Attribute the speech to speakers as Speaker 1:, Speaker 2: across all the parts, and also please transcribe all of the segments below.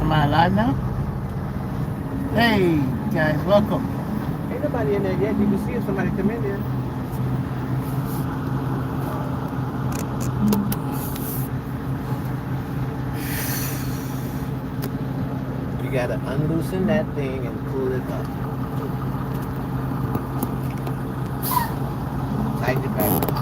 Speaker 1: Am I alive now? Hey, guys, welcome.
Speaker 2: Ain't nobody in there yet. You can see if somebody come in there. You gotta unloosen that thing and pull it up. Tighten it back up.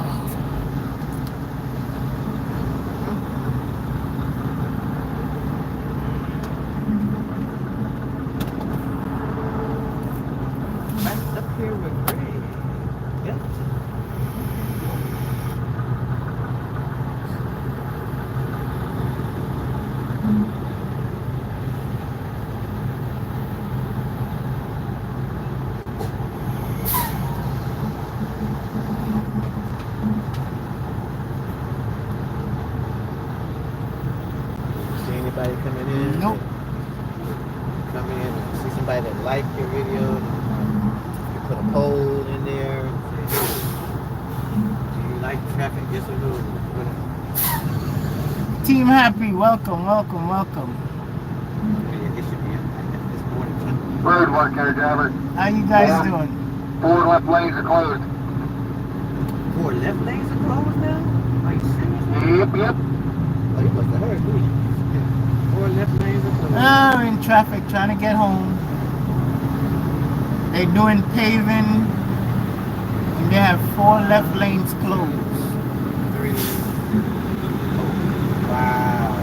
Speaker 2: Right up here with Greg. Yep. See anybody coming in?
Speaker 1: Nope.
Speaker 2: Come in and see somebody that like your video. You put a poll in there. Say, hey, do you like traffic? Yes or no? Whatever.
Speaker 1: Team Happy, welcome, welcome, welcome.
Speaker 2: Yeah, it should be this morning.
Speaker 3: Road work here, driver.
Speaker 1: How you guys doing?
Speaker 3: 4 left lanes are closed.
Speaker 2: 4 left lanes are closed now? Are you serious?
Speaker 3: Yep.
Speaker 2: Oh, you must have heard me. 4 left lanes are closed.
Speaker 1: I'm in traffic trying to get home. They're doing paving and they have 4 left lanes closed.
Speaker 2: 3. Oh, wow.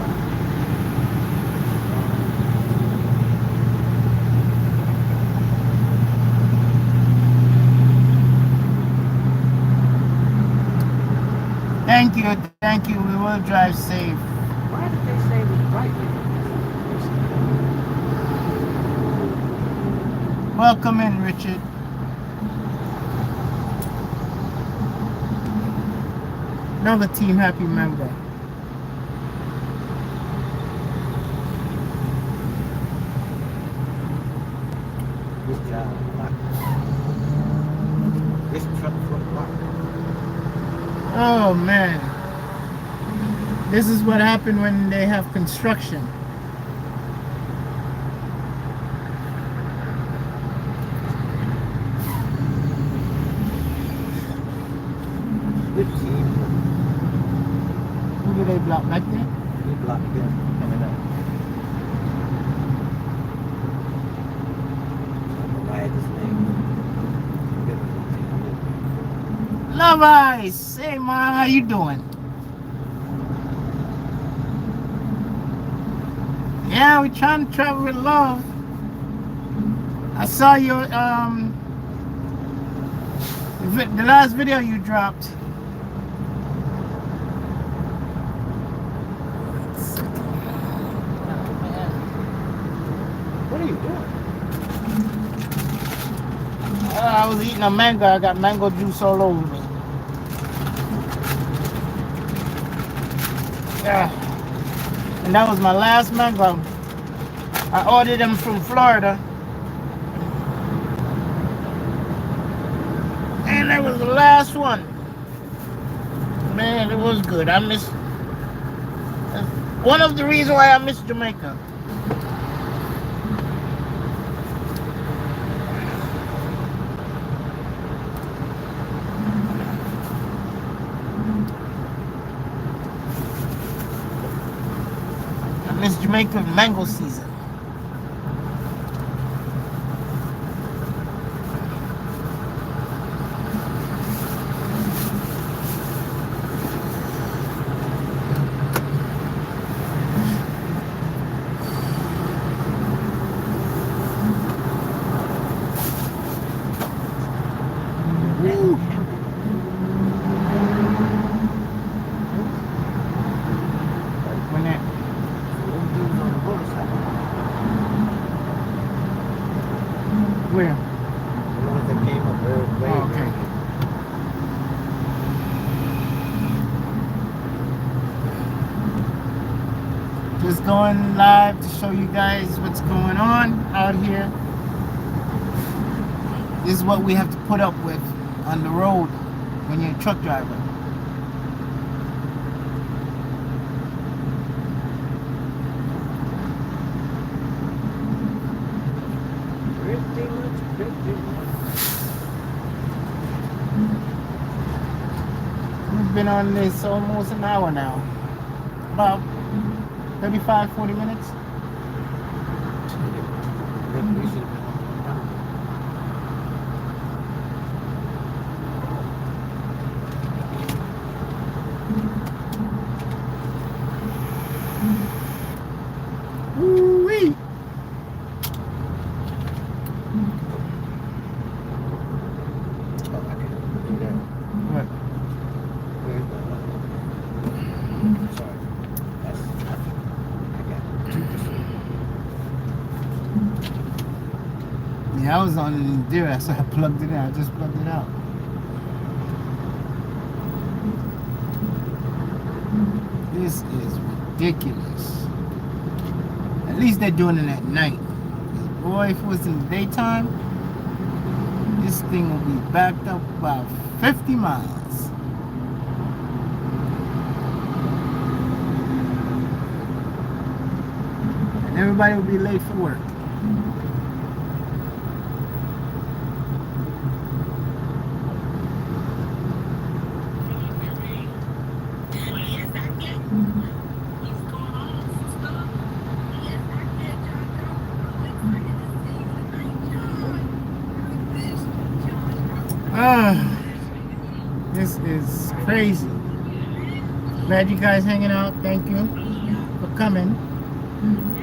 Speaker 1: Thank you, thank you. We will drive safe.
Speaker 2: Why did they say it was right there?
Speaker 1: Welcome in, Richard. Another Team Happy member.
Speaker 2: Good job. This truck for block.
Speaker 1: Oh man. This is what happened when they have construction.
Speaker 2: Good team.
Speaker 1: Who do they block right there?
Speaker 2: Good block here coming up. I'm gonna ride this thing.
Speaker 1: Love Eyes. Hey man, how you doing? Yeah, we're trying to travel with love. I saw your the last video you dropped.
Speaker 2: What are you doing?
Speaker 1: I was eating a mango. I got mango juice all over me. Yeah. And that was my last mango. I ordered them from Florida. And that was the last one. Man, it was good. I miss... One of the reasons why I miss Jamaica. I miss Jamaica mango season. Where?
Speaker 2: The ones that came up there.
Speaker 1: Oh, okay. Just going live to show you guys what's going on out here. This is what we have to put up with on the road when you're a truck driver. We've been on this almost an hour now. About 35, 40 minutes.
Speaker 2: We should have been on.
Speaker 1: Woo-wee.
Speaker 2: Oh, I can do that.
Speaker 1: What?
Speaker 2: Where's the sorry. That's I got 2%.
Speaker 1: Yeah, I was on there, so I plugged it in. I just plugged it out. This is ridiculous. At least they're doing it at night. Boy, if it was in the daytime, this thing will be backed up about 50 miles. And everybody will be late for work. This is crazy. Glad you guys hanging out. Thank you for coming.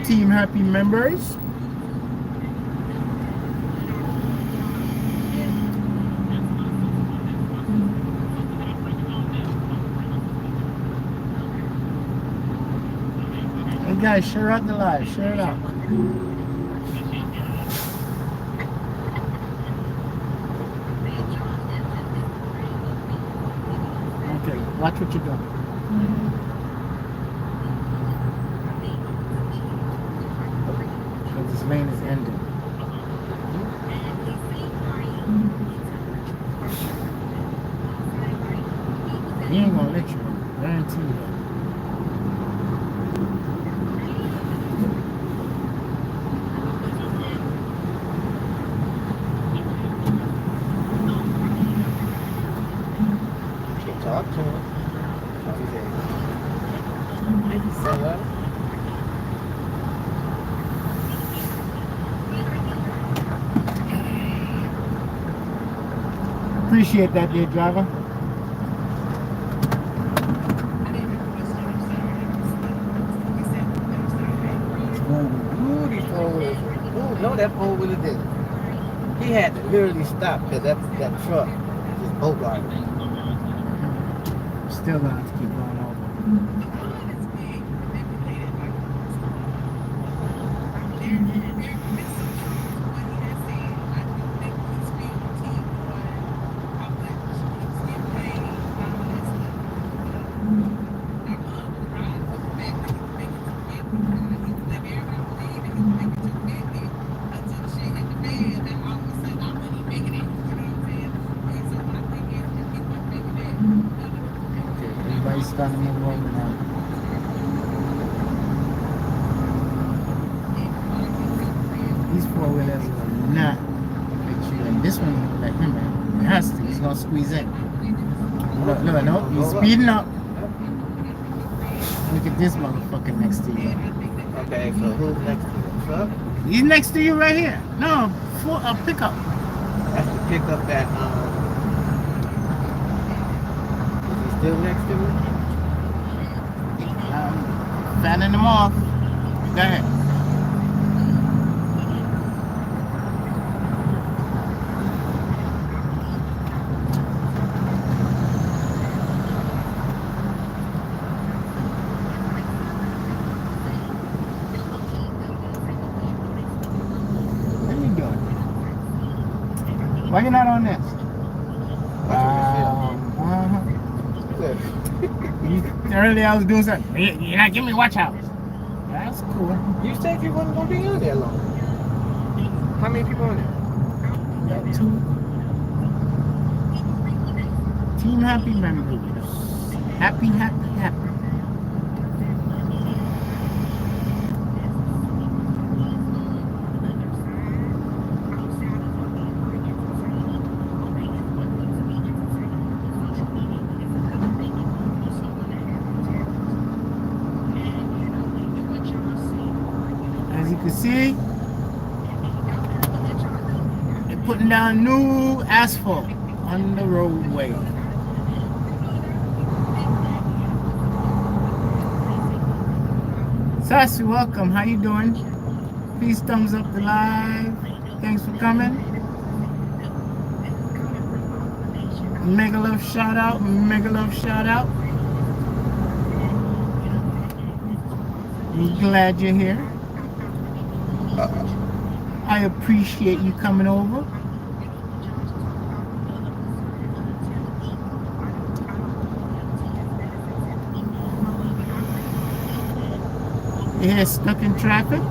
Speaker 1: Team Happy members. Hey guys, share out the live. Share it out. Okay, watch what you're doing. Because this lane is ending. He ain't gonna let you in. Guarantee you that.
Speaker 2: Talk to him. Say what?
Speaker 1: Appreciate that, dear driver.
Speaker 2: Ooh, these four-wheelers. Ooh, no, that four-wheeler didn't. He had to literally stop because that truck just bogarted.
Speaker 1: Still gonna have to keep going over. Everybody's starting to move over now. These four-wheelers will not let you in. This one will let him in. It has to. He's gonna squeeze in. Look, no, he's speeding up. Look at this motherfucker next to you.
Speaker 2: Okay, so who's next to the truck?
Speaker 1: He's next to you right here. No, for a pickup.
Speaker 2: That's the pickup that, is he still next to me?
Speaker 1: Fanning them off. Go ahead. What are you doing? Why you not on this?
Speaker 2: Good.
Speaker 1: Earlier I was doing something. You're not giving me watch out. That's cool.
Speaker 2: You said you wasn't gonna be on there long. How many people on there?
Speaker 1: Got two. Team Happy members. Happy, happy, happy. As you can see, they're putting down new asphalt on the roadway. Sassy, welcome. How you doing? Please thumbs up the live. Thanks for coming. Mega love shout out. Mega love shout out. I'm glad you're here. I appreciate you coming over. Yeah, stuck in traffic.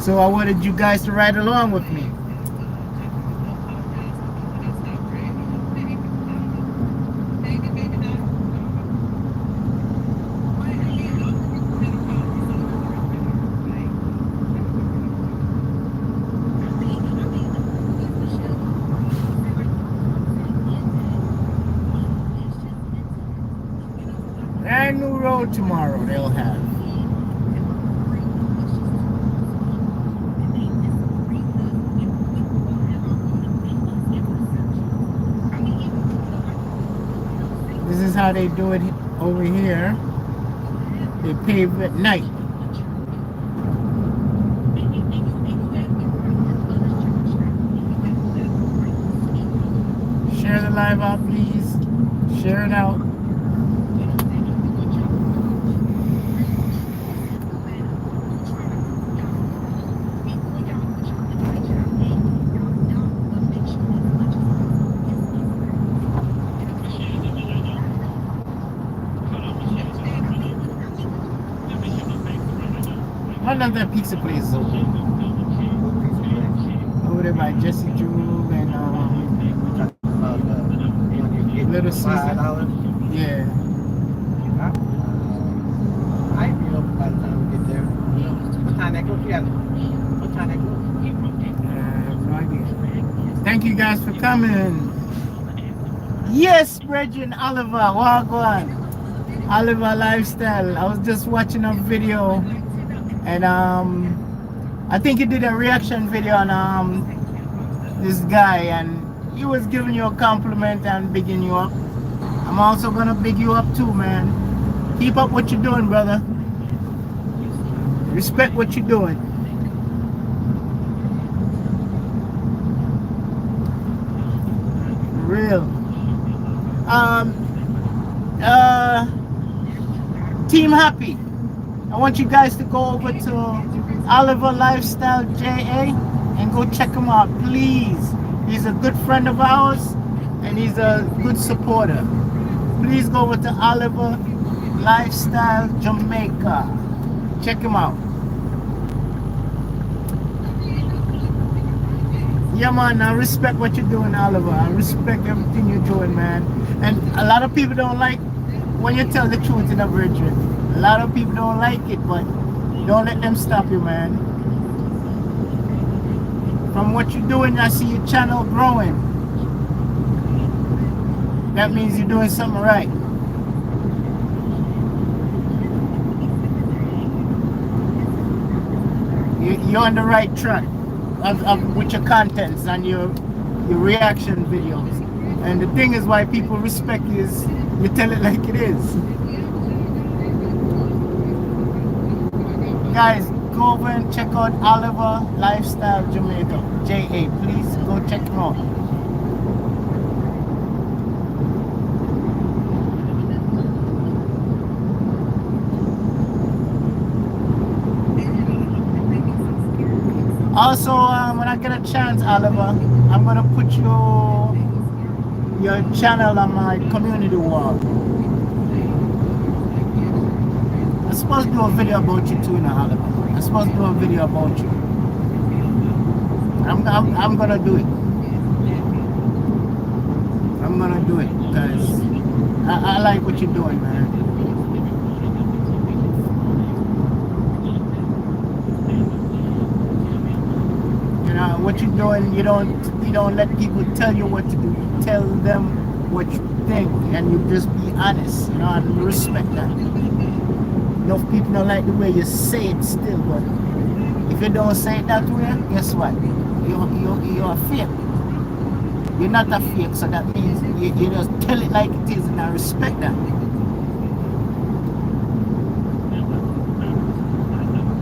Speaker 1: So I wanted you guys to ride along with me. Brand new road tomorrow they'll have. This is how they do it over here. They pave at night. Share the live out, please. Share it out. One of the pizza places open. Over there by Jesse Drew and Little Caesar. Yeah.
Speaker 2: I'd be open by the time we get there. What time that goes? What time that goes?
Speaker 1: No idea. Thank you guys for coming. Yes, Brethren Oliver, Wagwan. Oliver Lifestyle. I was just watching a video. And I think he did a reaction video on this guy, and he was giving you a compliment and bigging you up. I'm also gonna big you up too, man. Keep up what you're doing, brother. Respect what you're doing. Real. Team Happy. I want you guys to go over to Oliver Lifestyle JA and go check him out, please. He's a good friend of ours and he's a good supporter. Please go over to Oliver Lifestyle Jamaica. Check him out. Yeah, man, I respect what you're doing, Oliver. I respect everything you're doing, man. And a lot of people don't like when you tell the truth in a virgin. A lot of people don't like it, but don't let them stop you, man. From what you're doing, I see your channel growing. That means you're doing something right. You're on the right track with your contents and your reaction videos. And the thing is why people respect you is you tell it like it is. Guys, go over and check out Oliver Lifestyle Jamaica, JA. Please go check him out. Also, when I get a chance, Oliver, I'm gonna put your channel on my community wall. I'm supposed to do a video about you too, now, Oliver. I'm supposed to do a video about you. I'm gonna do it. I'm gonna do it because I like what you're doing, man. You know what you're doing. You don't let people tell you what to do. You tell them what you think, and you just be honest. You know, and respect that. enough people don't like the way you say it still, but if you don't say it that way, guess what? You're a fake. You're not a fake, so that means you just tell it like it is, and I respect that.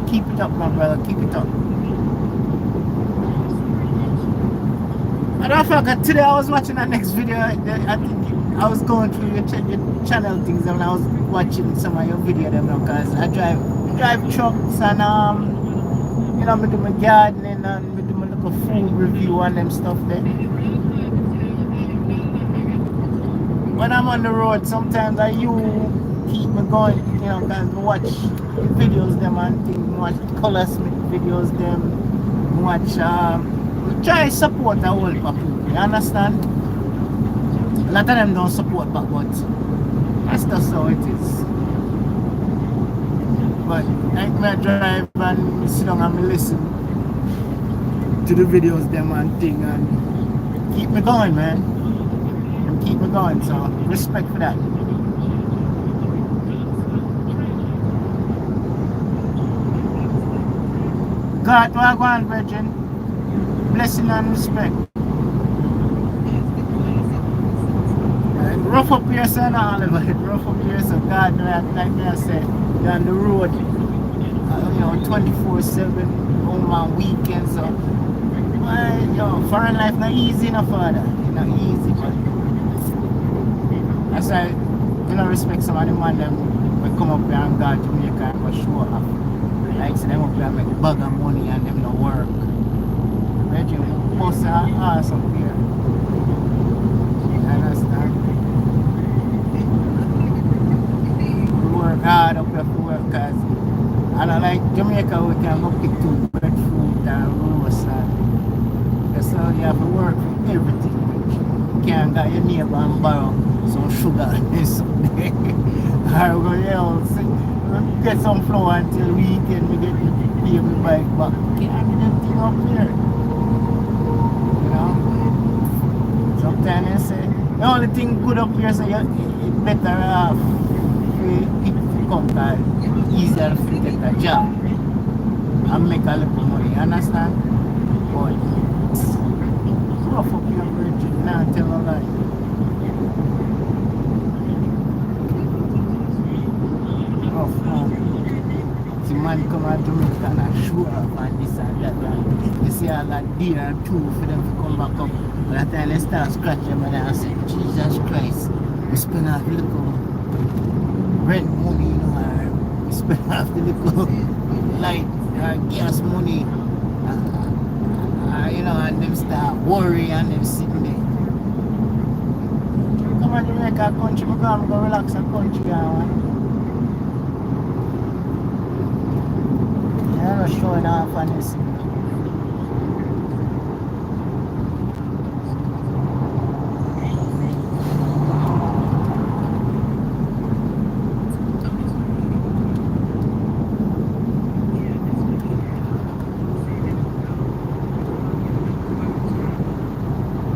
Speaker 1: Keep it up, my brother. Keep it up. And I forgot today I was watching that next video. I think I was going through your channel things and I was watching some of your video them now, because I drive trucks and you know, I do my gardening and I do my little food review and them stuff there. When I'm on the road, sometimes you keep me going, you know, because I watch the videos them and things, watch Colorsmith videos them, watch try support the whole people, you understand? A lot of them don't support back, but that's just how it is. But like me I drive and sit down and me listen to the videos them and thing and keep me going, man. And keep me going, so respect for that. God, what I go on, brethren? Blessing and respect. Rough up here, son, Oliver. Rough up here, so God, like I said, you're on the road, you know, 24/7, home on weekends. So, well, yo, foreign life not easy enough, father. It's not easy, but that's why, you know, respect some of the man them will come up here and go to Jamaica and go show off. Like, so them up here and make bag of money and them no work. Reggie, most ass up here. You understand? We work hard up here for work, because I don't like Jamaica, we can go pick two breadfruit and roast and that's how you have to work for everything. You can't get your neighbor and borrow some sugar and something. Or we go, yeah, get some flour until weekend, we get the baby bike back. You can't get them thing up here. You know? Sometimes you say, the only thing good up here, so it's better off if you come to easier to get a job and make a little money, you understand? But rough up your virgin, now tell a lie. Rough, man. See man come out to Jamaica and show up and this and that, and you see all that deer and two for them to come back up. By the time they start scratching them and say, Jesus Christ, we spend off the little rent money, you know, or we spend off the little light, gas money, you know, and them start worry and them sitting there. Come on, Jamaica country, we go relax a country, man. You're not showing off on this.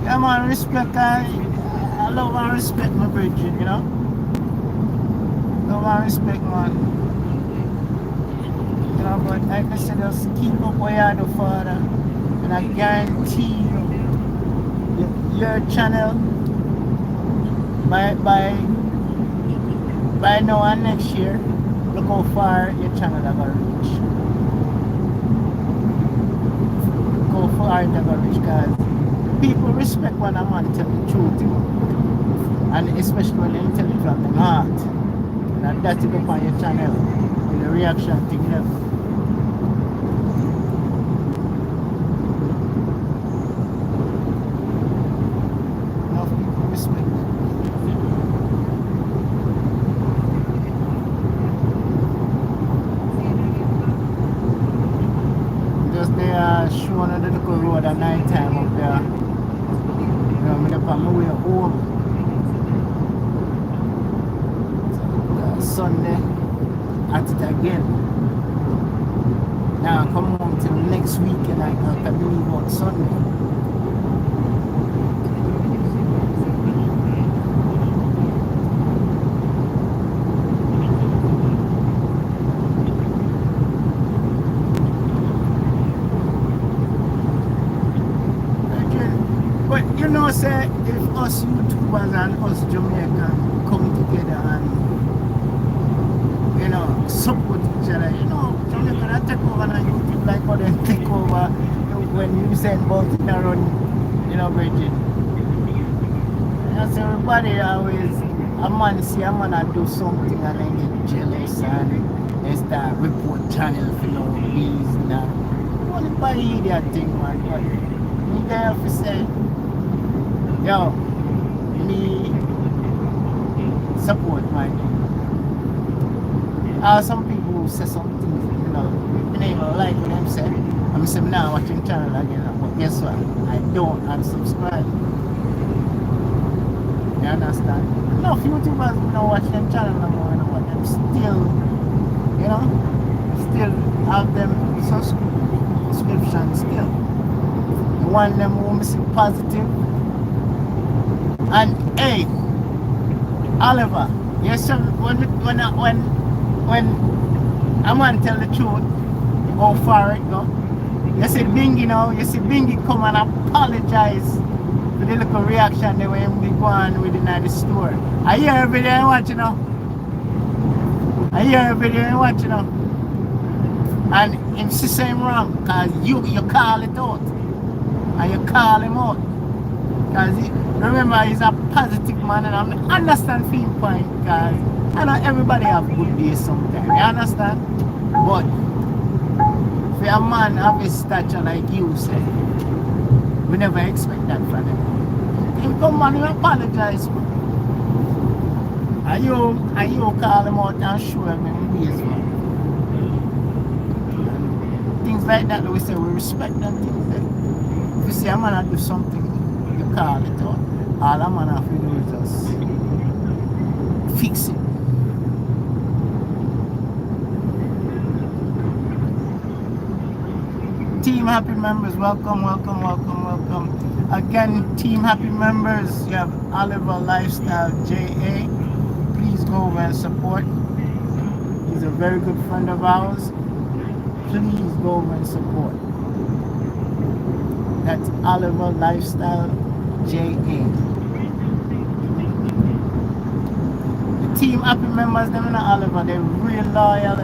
Speaker 1: Yeah, man, respect, I love and respect my brethren, you know? Love and respect, man. You know, but like I said, just keep up what you do, Father. And I guarantee you, your channel, by now and next year, look how far your channel is going to reach. Look how far it's going to reach, because people respect when a man tell the truth, you know? And especially when they tell it from the heart. And that's it up on your channel, with the reaction thing, you know? Enough people respect. Just they are showing on the little road at night time up there. You know, I'm on my way home. Sunday at it again. Now I come home till next week and I can leave on Sunday. say if us YouTubers and us Jamaicans come together and support each other, Jamaica that take over on YouTube like how they take over when you send both in around, Virgin. That's everybody always a man see a man a do something and then get jealous and they start report channel for no reason and only by idiot thing, man. But me there to say, yo, me support, man. Some people who say something, me never like what them say. I'm saying now watching channel again, but guess what? I don't unsubscribe. You understand? Enough YouTubers don't watch them channel no more, but them still, still have them subscription still. You want them who miss it positive. And hey, Oliver, yes sir, when a man tell the truth, how far it go. You see Bingy now, Bingy come and apologize for the little reaction they when we go on within the store. I hear every day and watch, I hear every day and watch, And him see him wrong, because you call it out. And you call him out. Because remember, he's a positive man, and I understand for him point, because I know everybody have good days sometimes, you understand? But for a man have a stature like you say, we never expect that from him. He come and he apologize. And you call him out and show him in ways, man. Things like that we say we respect them things. If you see a man do something, you call it out. All a man have to do is just fix it. Team Happy members, welcome. Again, Team Happy members, you have Oliver Lifestyle JA. Please go over and support. He's a very good friend of ours. Please go over and support. That's Oliver Lifestyle JA. The Team Happy members, them and Oliver, they're real loyal,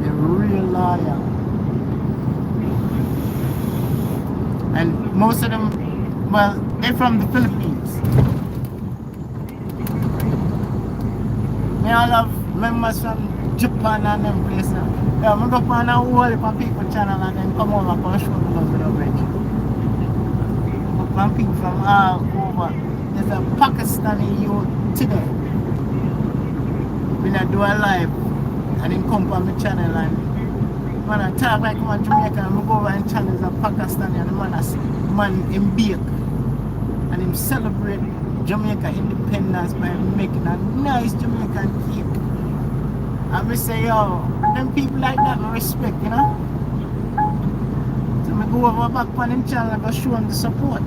Speaker 1: They're real loyal. And most of them, well, they're from the Philippines. Me all have members from Japan and them places. Yeah, I go on a whole heap of people channel and then come over and show me love with a bridge. But people from all over. There's a Pakistani youth today. When I do a live and then come on my channel and man, I talk like I'm Jamaican and I go over and channel a Pakistani and the man him bake and him celebrate Jamaica independence by making a nice Jamaican cake. And we say, yo, them people like that I respect, So I go over back on him channel and go show him the support.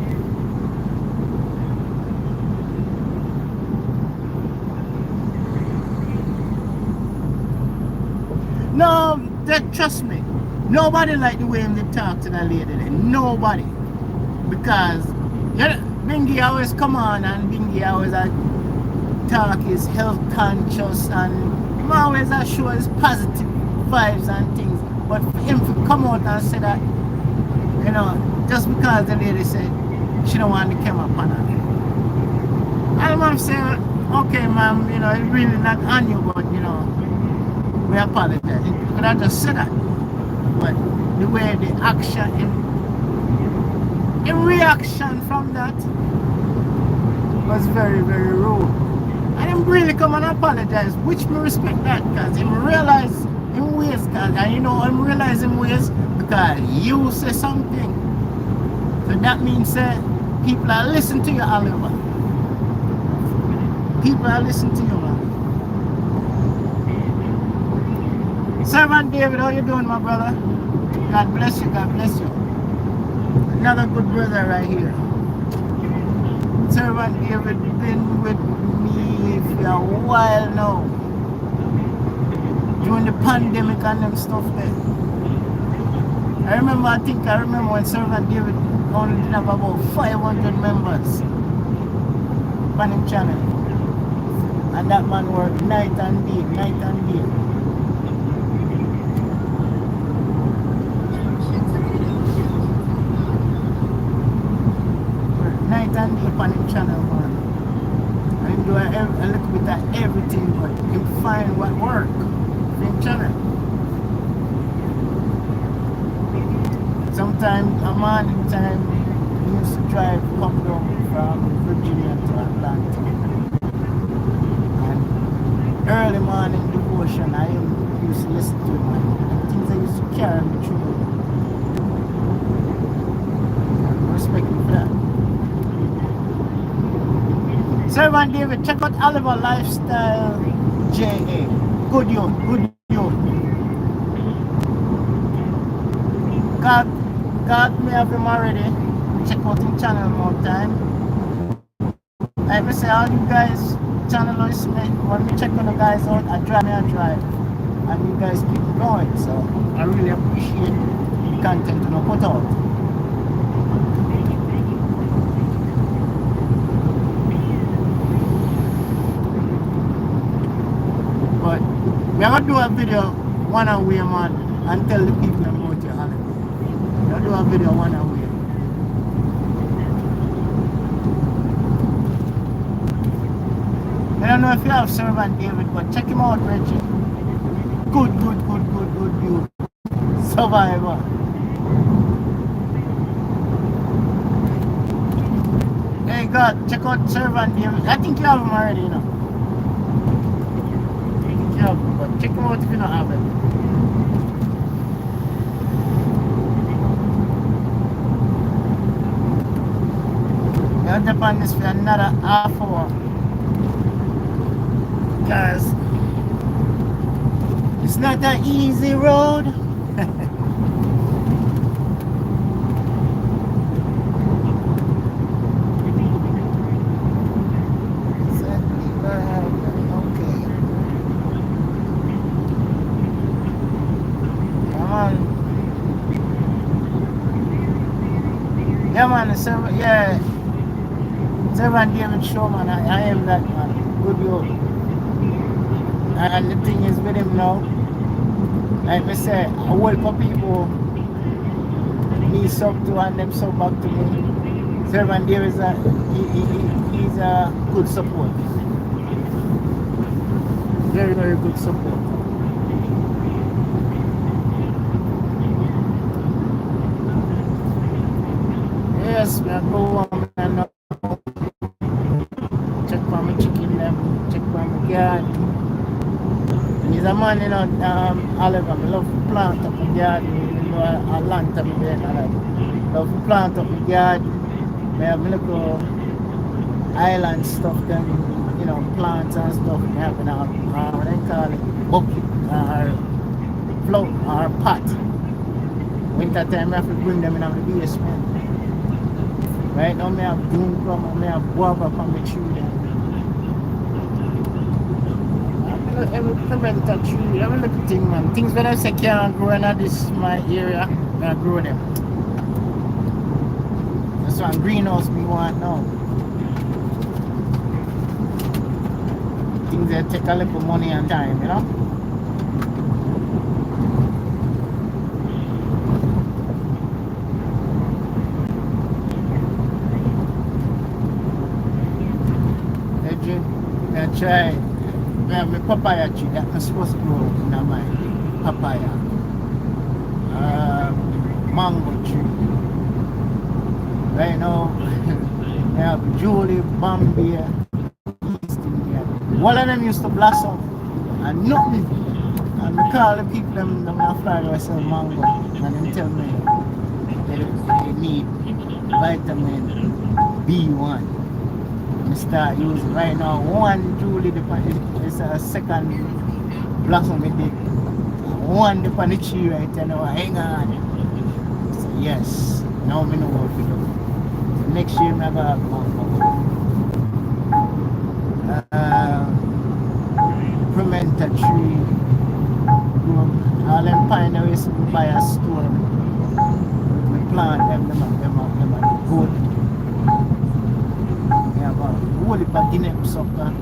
Speaker 1: No, trust me, nobody like the way they talk to that lady there. Nobody. Because Bingy always come on and Bingy always talk is health conscious and he always show his positive vibes and things. But for him to come out and say that, just because the lady said she don't want the camera on her. And I'm saying, okay ma'am, it's really not on you, but we apologize. You could have just said that. But the way the action, in reaction from that was very, very rude. And him really come and apologize, which me respect that, because him realize him ways, and him realize him ways because you say something. So that means people are listening to you, Oliver. People are listening to you, man. Servant David, how you doing, my brother? God bless you, God bless you. Another good brother right here. Servant David been with me for a while now. During the pandemic and them stuff there. I remember when Servant David only did have about 500 members on him channel. And that man worked night and day, night and day. Worked night and day on him channel, man. And him do a little bit of everything, but him find what work for him channel. Sometimes a morning time, he used to drive come down from Virginia to Atlanta. And early morning devotion, I used to listen to him, and things that used to carry me through. I respect him for that. Servant David, check out Oliver Lifestyle JA. Good youth, good youth. God may have him already. Check out his channel more time. Like I say, all you guys, channel is when we check on the guys out, I drive. And you guys keep going. So I really appreciate the content you put out. But we're gonna do a video one away, man, and tell the people about your holiday. We'll do a video one away. I don't know if you have Servant David, but check him out, Reggie. Good dude. Survivor. Hey God, check out Servant David. I think you have him already, you know. I think you have him, but check him out if you don't have him. I'll dip on this for another half hour. Because it's not an easy road. Okay. Come on. Yeah, man. Yeah. Servant David show, man. I am that, man. Good youth. And the thing is with him now, like I say, a whole lot of people me sub to and them sub back to me. Servant David is he's a good support. Very, very good support. Yes, we are going and check for my chicken them, check for my garden. He's a man, you know, Oliver, I love to plant up my garden, you know, a long time ago, and I love to plant up my garden. I have a little island stuff, then, you know, plants and stuff, I have in what they call it, bucket, or float, or pot. Winter time, I have to bring them in the basement. Right now, I have doom plum, I have guava from the tree there. Every tree, every little thing, man. Things that I say can't grow in this my area, I grow them. That's what greenhouse we want now. Things that take a little money and time, you know. I try. I have a papaya tree that I'm supposed to grow in my papaya. Mango tree. Right now, I have Julie, Bombay, East India. All of them used to blossom and nothing. And we call the people them in Florida I sell mango and they tell me they need vitamin B1. I start using right now one Julie is a second blossom it did. One the on the tree right now, hang on. So yes, now I know what to do. So next year I got pimento tree. All them pine away so we buy a store. We plant them are good. We have a whole heap of Guinea sucker.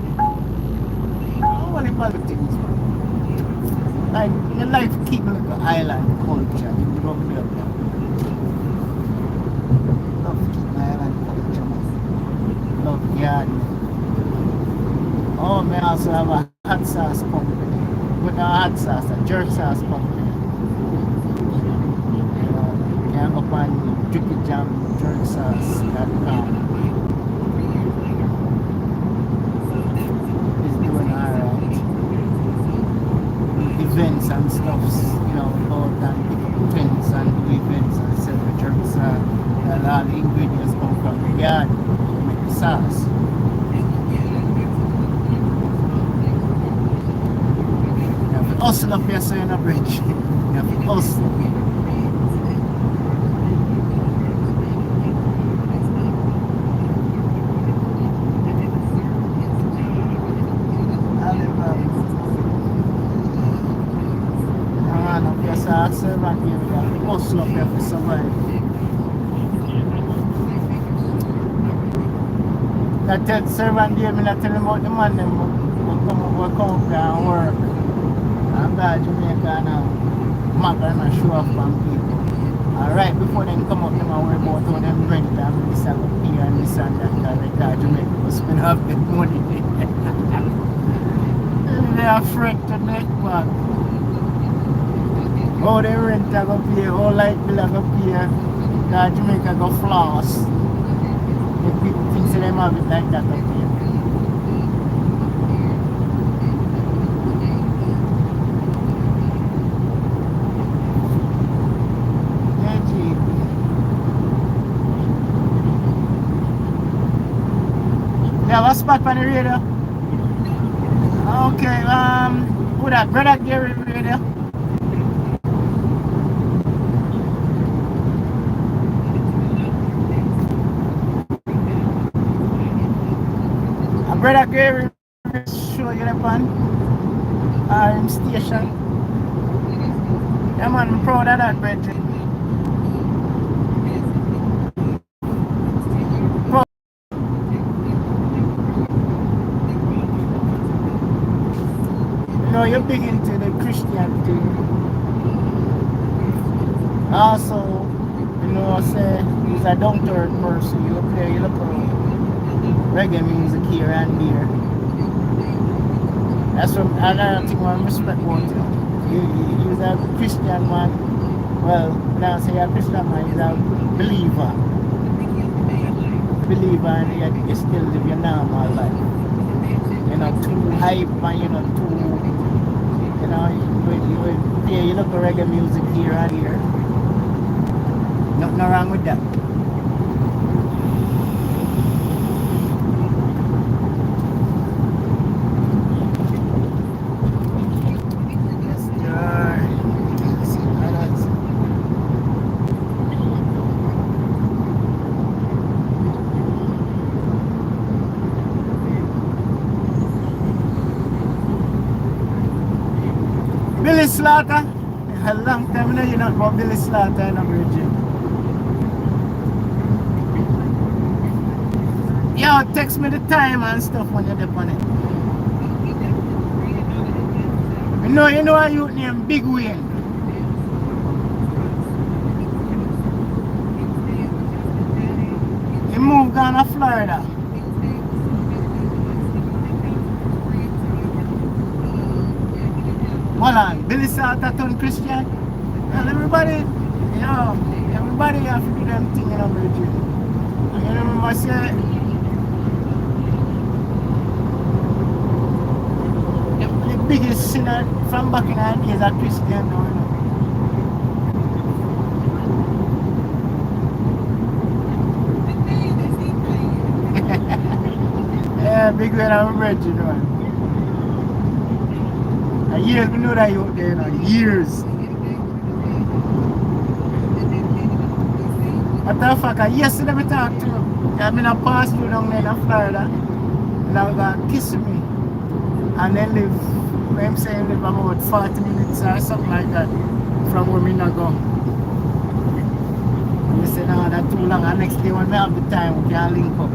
Speaker 1: A whole heap of things, man. Like, you like to keep like an island culture. You don't know that. Love to keep my island culture, man. Love gardening. Oh, me also have a hot sauce company. But not hot sauce, a jerk sauce company. You can go on drippyjamjerksauce.com. It's doing alright. Events and stuffs, you know, go out and pick up tents and do events and sell the jerk sauce. And all the ingredients come from the garden to make the sauce. Hustle up here so you're not rich. You have to hustle. Man, up here so I servant here, we have to hustle up here to survive. That tell servant here, me not tell him about the man them will come up here and work. I'm Born Jamaican now. Map and show off on people. And right before them come up, them are worry about how them rent and this and up here and this and that. And they got Jamaica will spend half the money. They are afraid to make back. How they rent a go pay, how light bill a go pay. That Jamaica go floss. The people think say them have it like that up here. Yeah, what spot on the radio? Okay, who that? Brother Gary radio? Brother Gary show you up on RM station. Yeah man, I'm proud of that, Bridget. You know, you're big into the Christianity. Also, you know, say he's a down-to-earth person. You play, you look around reggae music here and there. That's what another thing I respect about him. He's a Christian man. Well, when I say a Christian man, he's a believer. And you still live your normal life. You're not too hype and you're not too, you know, you look at reggae music here and here. Nothing wrong with that. Billy Slaughter, a long time now you know about Billy Slaughter in a Virgin. Yo, text me the time and stuff when you're up on it. You know a youth named Big Wayne. He moved down to Florida. Hold on, Billy Slaughter turned Christian. Well, everybody have to do them thing in a Virgin. And you remember I said, the biggest sinner from back in the days are Christian now, you know. Yeah, big way I'm a Virgin, man. Years, we know that you out there, you know, years. Matter of fact, yesterday we talked to him. I've been a pass through down there in Florida. And I was going to kiss me. And then live, I'm saying live about 40 minutes or something like that from where we not go. You say, no, that's too long. And next day when we have the time, we can link up.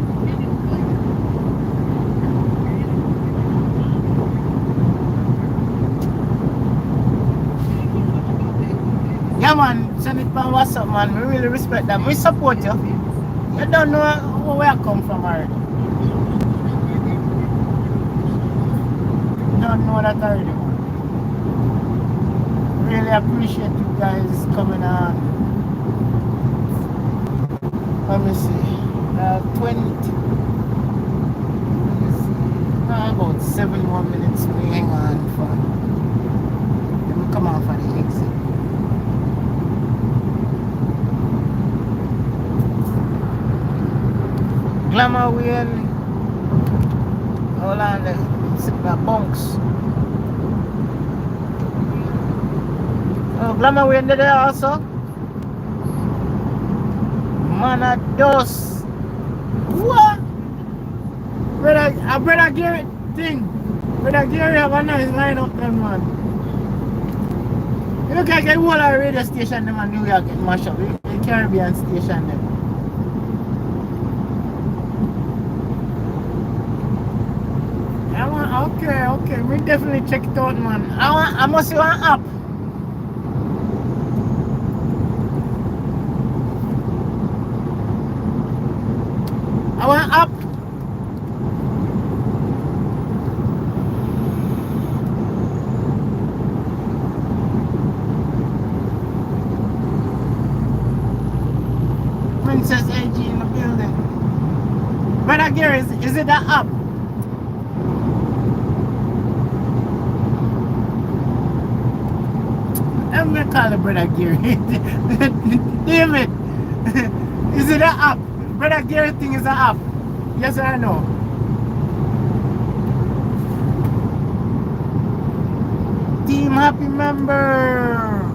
Speaker 1: Yeah, man, send it on WhatsApp, man. We really respect that. We support you. You don't know where I come from already. You don't know that already, man. Really appreciate you guys coming on. Let me see. 20. About 7 more minutes. We hang on for. Then we come out for the exit. Glamour wheel. Hold on, sit in the bunks. Oh, Glamour wheel there also. Man, a dose. What? Brother Gary thing. Brother Gary have a nice lineup then, man. You look like a whole radio station them in New York in mash up. The Caribbean station them. Okay. We definitely check it out, man. I must see one app. I want app. Princess AG in the building. Brother Gary, is it that app? I'm gonna call it Brother Gary. Damn it. Is it an app? Brother Gary thing is an app. Yes or no? Team happy member.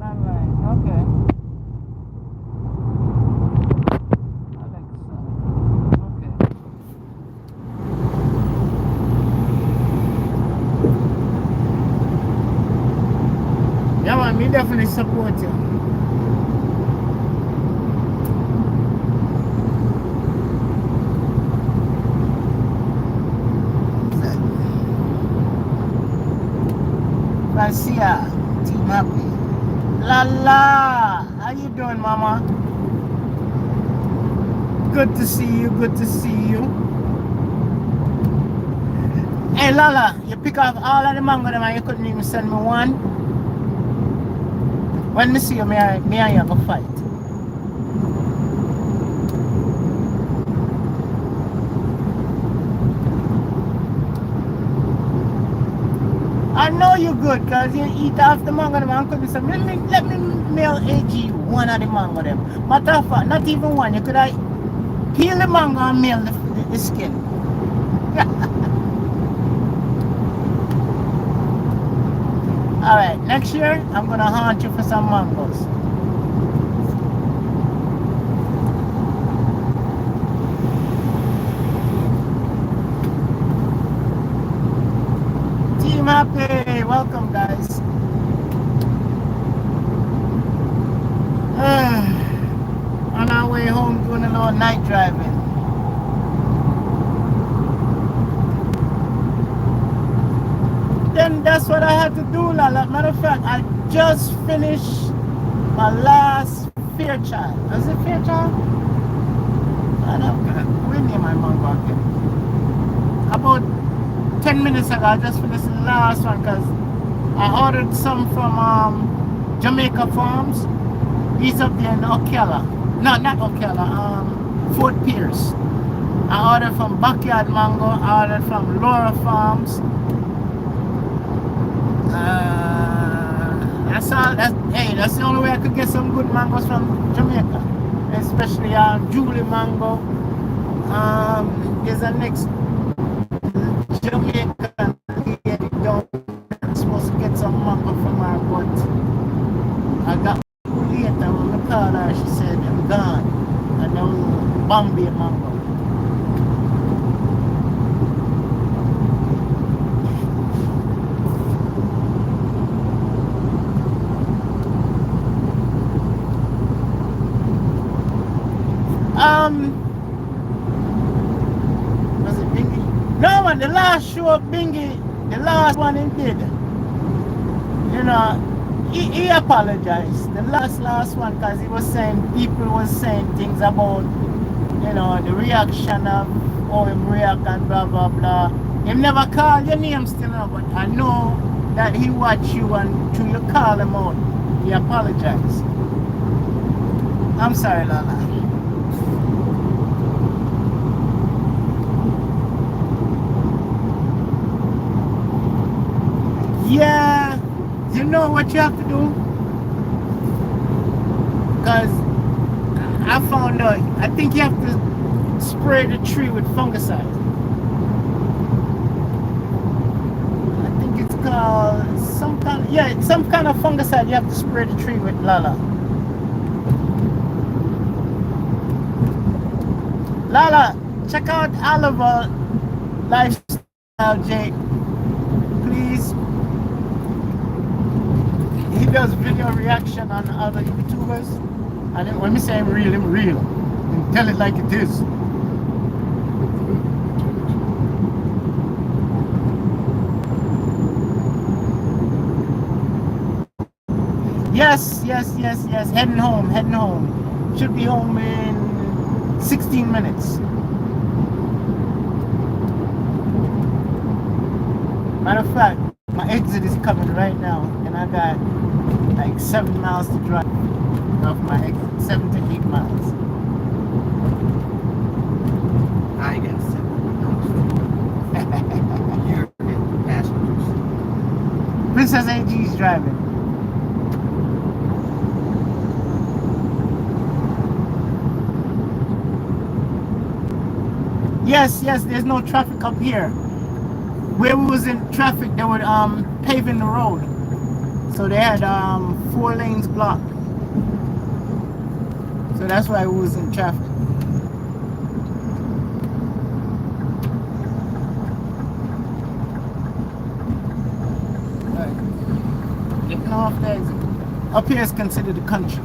Speaker 1: Alright, okay. Alexa. Okay. Yeah, man, me definitely support you. Garcia, Team Happy. Lala, how you doing, Mama? Good to see you. Hey, Lala, you pick off all of the mango them and you couldn't even send me one. When me see you, me and you go fight. I know you good because you eat off the mango them and couldn't say, let me mail AG one of the mango them. Matter of fact, not even one. You could have peel the mango and mail the skin. Alright, next year I'm gonna haunt you for some mangoes. Team Happy, welcome guys. On our way home doing a little night driving. Then that's what I had to do, Lala. Matter of fact, I just finished my last Fairchild. Is it Fairchild? I don't know. We name my mango again. About 10 minutes ago, I just finished the last one because I ordered some from Jamaica Farms. He's up there in Ocala. No, not Ocala. Fort Pierce. I ordered from Backyard Mango. I ordered from Laura Farms. That's the only way I could get some good mangoes from Jamaica, especially Julie mango. There's a next Jamaican lady down there. I'm supposed to get some mango from her, but I got later when I called her. She said I'm gone, and that was Bombay mango. No man, the last show Bingy, the last one he did, you know, he apologized. The last one, because he was saying, people was saying things about, you know, the reaction of how him react and blah blah blah. Him never called your name still now, but I know that he watch you and till you call him out, he apologized. I'm sorry, Lala. Yeah, you know what you have to do? Because I found out, I think you have to spray the tree with fungicide. I think it's called some kind of fungicide you have to spray the tree with, Lala. Lala, check out Oliver Lifestyle Jake, please. He does video reaction on other YouTubers, and then when we say him real, and tell it like it is. Yes. Heading home. Should be home in 16 minutes. Matter of fact, my exit is coming right now, and I got like 7 miles to drive off my exit, 7 to 8 miles.
Speaker 2: I got 7 miles. You're in passengers.
Speaker 1: Princess AG is driving. Yes, there's no traffic up here. Where we was in traffic, they were paving the road. So they had 4 lanes blocked. So that's why we was in traffic. Right. Getting off the exit. Up here is considered the country.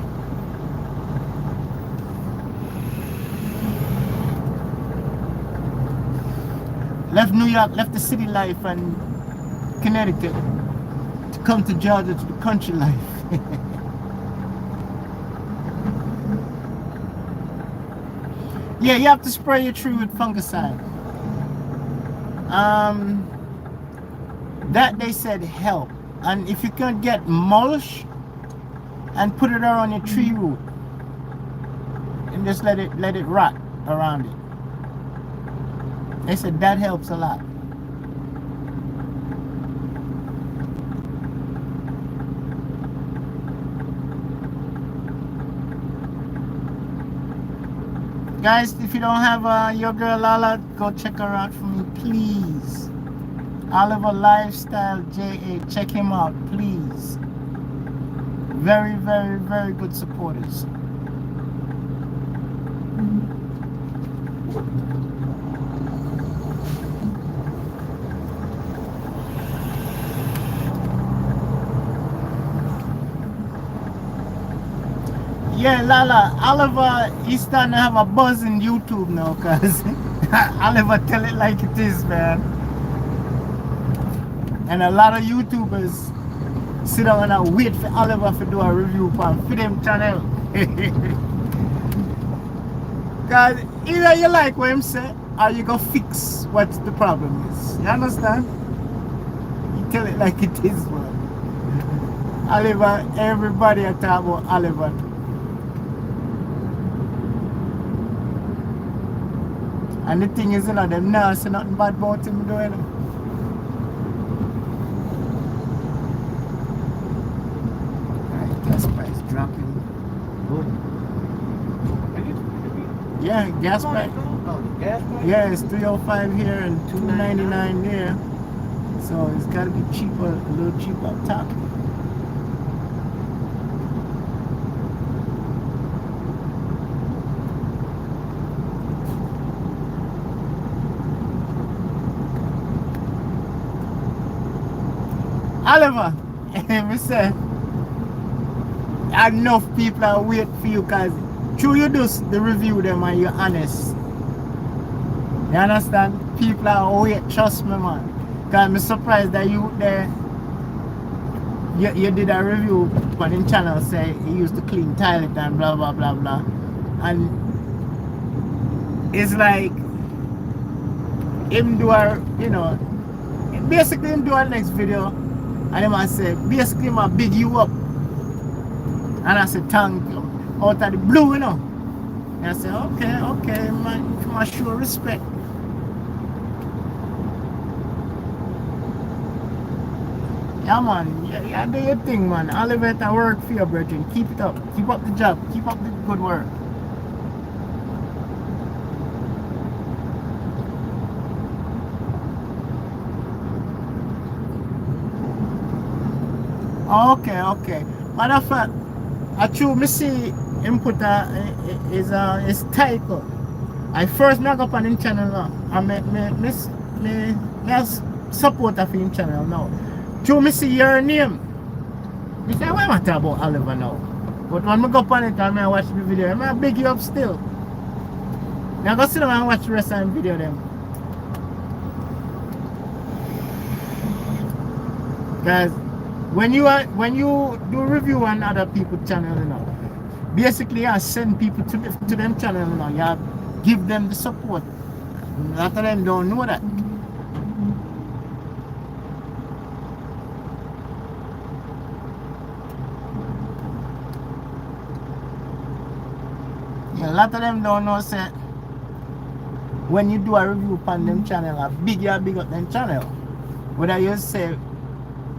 Speaker 1: Left New York, left the city life and Connecticut to come to Georgia to the country life. Yeah, you have to spray your tree with fungicide. That they said help. And if you can get mulch and put it around your tree root and just let it rot around it. They said that helps a lot. Guys, if you don't have your girl Lala, go check her out for me, please. Oliver Lifestyle JA, check him out, please. Very, very, very good supporters. Yeah, Lala, Oliver, he's starting to have a buzz in YouTube now, cause Oliver tell it like it is, man. And a lot of YouTubers sit down and wait for Oliver to do a review for them channel. Cause either you like what him say, or you go fix what the problem is. You understand? You tell it like it is, man. Oliver, everybody are talking about Oliver. And the thing is, you know, them now say nothing bad about him doing it. Alright, gas price dropping. Boom. Yeah, gas price.
Speaker 2: Oh, the gas price?
Speaker 1: Yeah, it's 305 here and 299 there. So it's gotta be cheaper, a little cheaper up top. Oliver, me say, enough people are waiting for you because through you do the review them and you're honest. You understand? people are wait, trust me, man. Cause I'm surprised that you there. You did a review on his channel, say he used to clean toilet and blah blah blah blah, and it's like him do a, you know, basically him do a next video, and him I say basically him a big you up, and I said thank you out of the blue, you know. And I said okay man, my show respect. Yeah man, yeah do your thing man. Elevator work for you, brethren. Keep it up. Keep up the job. Keep up the good work. Okay. Matter of fact, I true me see him put his title. I first knock up on his channel now. I me support of his channel now. True me see your name. Me say why am I talking about Oliver now? But when I go up on it and I watch the video, I big you up still. Now go sit down and watch the rest of the video them. Guys, when you do review on other people's channel, you know, basically I send people to them channel, you know, you give them the support. A lot of them don't know that. Yeah, a lot of them don't know, say, when you do a review on them channel, you big up them channel. Whether you say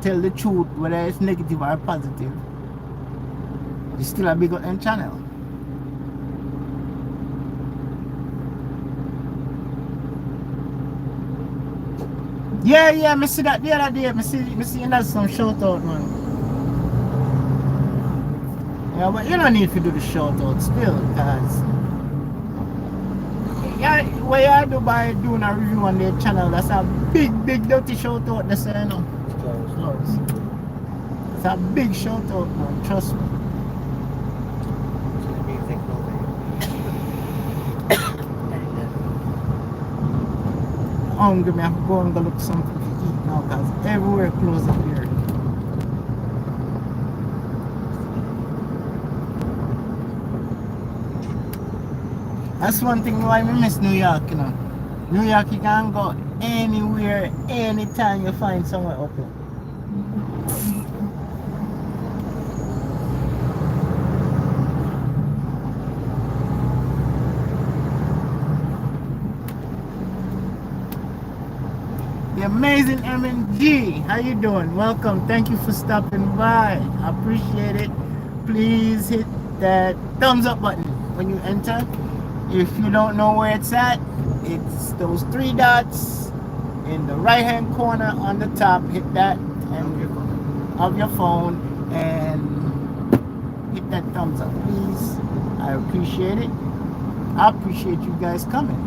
Speaker 1: tell the truth, whether it's negative or positive, you still a big up them channel. Yeah, me see that the other day, me see that some shout out, man. Yeah, but you don't need to do the shout out still, cause yeah, what you do by doing a review on their channel, that's a big dirty shout out, that's you know. Close. It's a big shout out, man, trust me. Hungry, me have to go and go look something to eat now, cause everywhere closed up here. That's one thing why I miss New York, you know. New York, you can go anywhere, anytime you find somewhere open. The amazing MNG, how you doing? Welcome, thank you for stopping by. I appreciate it. Please hit that thumbs up button when you enter. If you don't know where it's at, it's those three dots in the right hand corner on the top. Hit that and of your phone and hit that thumbs up, please. I appreciate it. I appreciate you guys coming.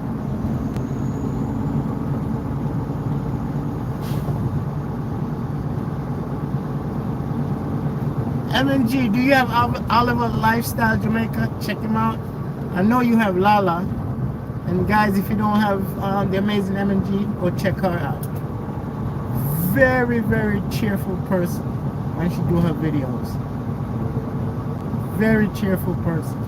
Speaker 1: MNG, do you have Oliver Lifestyle Jamaica? Check him out. I know you have Lala. And guys, if you don't have the amazing MNG, go check her out. Very, very cheerful person when she do her videos. Very cheerful person.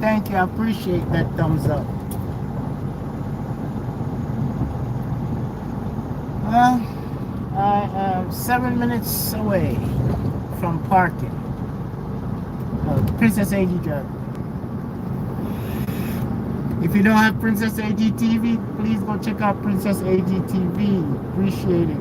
Speaker 1: Thank you. I appreciate that thumbs up. Well, I am 7 minutes away from parking. Princess AG drive. If you don't have Princess AG TV, please go check out Princess AG TV. Appreciate it.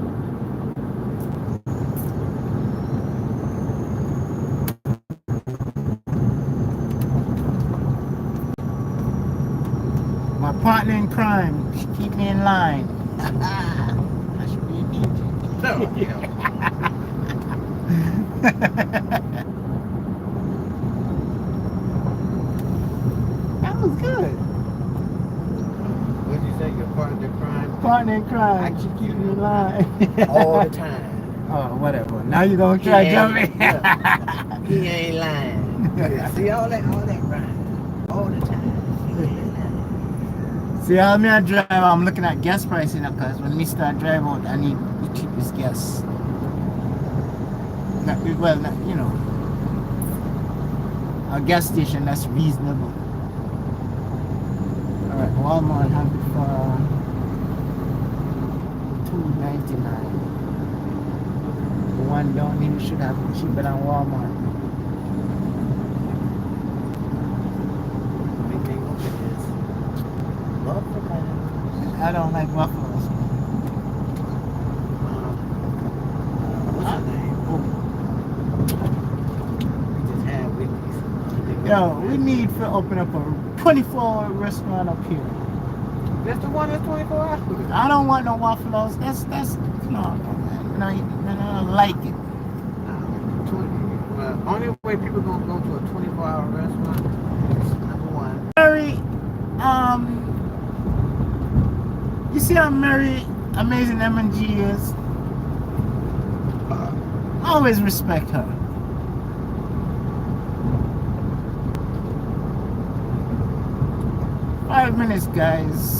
Speaker 1: My partner in crime, she keep me in line. I should be a DJ.
Speaker 2: No, yeah.
Speaker 1: That was good.
Speaker 2: What did you say? Your partner in crime?
Speaker 1: Partner and crying. She keep me lying.
Speaker 2: all the time.
Speaker 1: Oh, whatever. Now you gonna try jumping.
Speaker 2: He ain't lying. Yeah, see all that rhyme. All the time. He ain't lying.
Speaker 1: See how me I drive, I'm looking at gas pricing now, cause when me start drive out, I need the cheapest gas. Not, well, not, you know, a gas station that's reasonable. All right, Walmart have it for $2.99. The one down here should have it cheaper than Walmart.
Speaker 2: Big thing on it is buffalo.
Speaker 1: I don't like buffaloes.
Speaker 2: What's her name?
Speaker 1: Oh.
Speaker 2: We just had Whitney's.
Speaker 1: Yo, we need to open up a 24-hour restaurant up here.
Speaker 2: That's the one that's 24 hours.
Speaker 1: I don't want no waffles. That's no, man. I don't like it.
Speaker 2: Well, only way people gonna go to a 24-hour restaurant is number one.
Speaker 1: Mary, you see how Mary amazing M&G is? I always respect her. Five minutes, guys.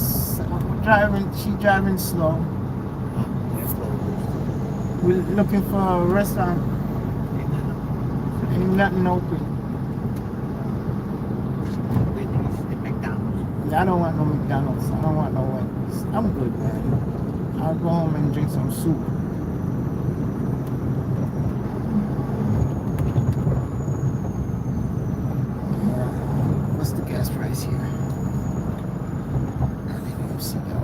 Speaker 1: She driving slow. We're looking for a restaurant. Ain't nothing open.
Speaker 2: McDonald's.
Speaker 1: I don't want no McDonald's. I don't want no Wendy's. I'm good, man. I'll go home and drink some soup. What's the gas price here? I didn't see that.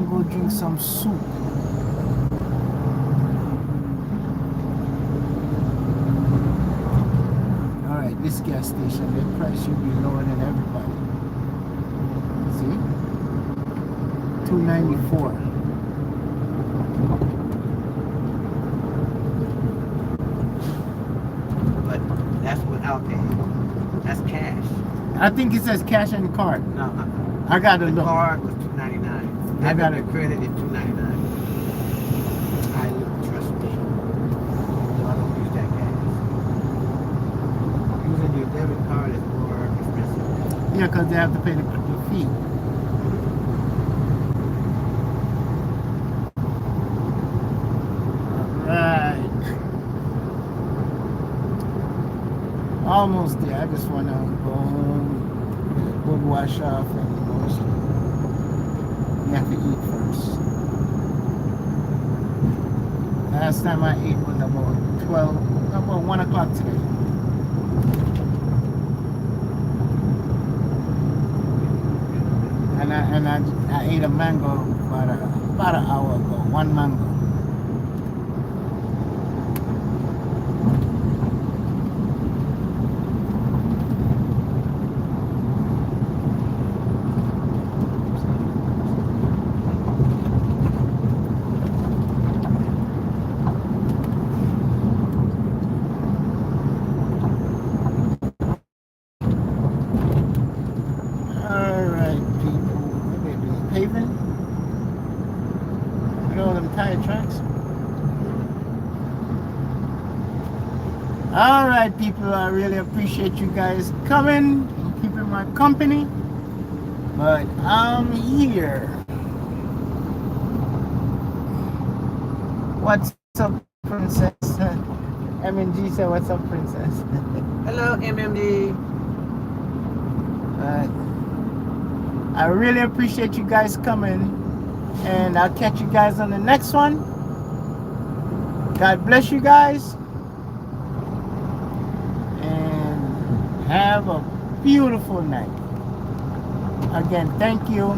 Speaker 1: Go drink some soup. Alright, this gas station, the price should be lower than everybody. See? $2.94.
Speaker 2: But that's without paying. That's cash.
Speaker 1: I think it says cash and card.
Speaker 2: No,
Speaker 1: I gotta
Speaker 2: the
Speaker 1: look.
Speaker 2: card was $2.99.
Speaker 1: I got
Speaker 2: the
Speaker 1: it.
Speaker 2: credit is $2.99. I look, trust me. I don't use that cash. Using your debit card is more expensive.
Speaker 1: Yeah, because they have to pay the fee. Right. Almost there. I just want to go home, go wash off, and go to sleep. We have to eat first. Last time I ate was about 1 o'clock today. And I ate a mango about an hour ago. One mango. Alright people, I really appreciate you guys coming and keeping my company, but I'm here. What's up, princess? M&G said, what's up, princess?
Speaker 2: Hello, MMD.
Speaker 1: I really appreciate you guys coming, and I'll catch you guys on the next one. God bless you guys. Have a beautiful night. Again, thank you.